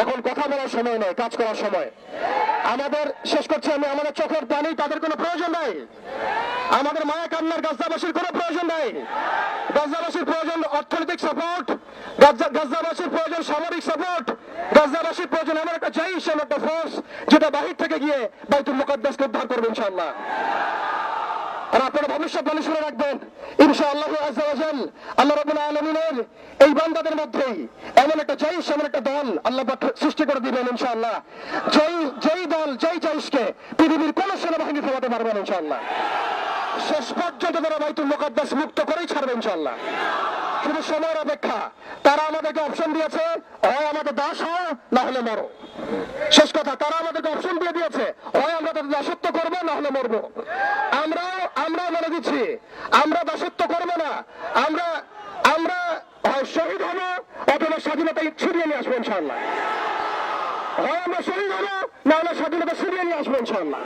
এখন কথা বলার সময় নয়, কাজ করার সময়। আমাদের শেষ করছি আমি, আমাদের চোখের পানি তাদের কোনো প্রয়োজন নাই, আমাদের মায়া কান্নার গাজাবাসীর কোনো প্রয়োজন নাই। গাজাবাসীর প্রয়োজন অর্থনৈতিক সাপোর্ট, গাজাবাসীর প্রয়োজন সামরিক সাপোর্ট, গাজাবাসীর প্রয়োজন এমন একটা জাইশ, এমন একটা ফোর্স যেটা বাহির থেকে গিয়ে বাইতুল মুকাদ্দাসকে উদ্ধার করবে ইনশাআল্লাহ। আর আপনারা ভবিষ্যৎবাণী শুনে রাখবেন, ইনশাআল্লাহ আযজা ওয়া জাল আল্লাহ রাব্বুল আলামিনের এই বান্দাদের মধ্যেই এমন একটা জাইশ, এমন একটা দল আল্লাহ পাক সৃষ্টি করে দিবেন ইনশাআল্লাহ, যেই দল, যেই জাইশকে পৃথিবীর কোন সেনাবাহিনী থামাতে পারবে না ইনশাআল্লাহ। শেষ পর্যন্ত তারা বাইতুল মুকাদ্দাস মুক্ত করেই ছাড়বে ইনশাআল্লাহ। শুধু সময়ের অপেক্ষা। তারা আমাদেরকে অপশন দিয়েছে, হয় আমাদের দাস হও, না হলে মরো। শেষ কথা, তারা আমাদেরকে অপশন দিয়ে দিয়েছে, হয় আমরা তাদের দাসত্ব করবো, না হলে মরবো। আমরাও বলে দিচ্ছি, আমরা দাসত্ব করবো না। আমরা হয় শহীদ হবো, অথবা স্বাধীনতা ছিনিয়ে নিয়ে আসবো ইনশাআল্লাহ। হয় আমরা শহীদ হবো, না হলে স্বাধীনতা ছিনিয়ে নিয়ে আসবো ইনশাআল্লাহ।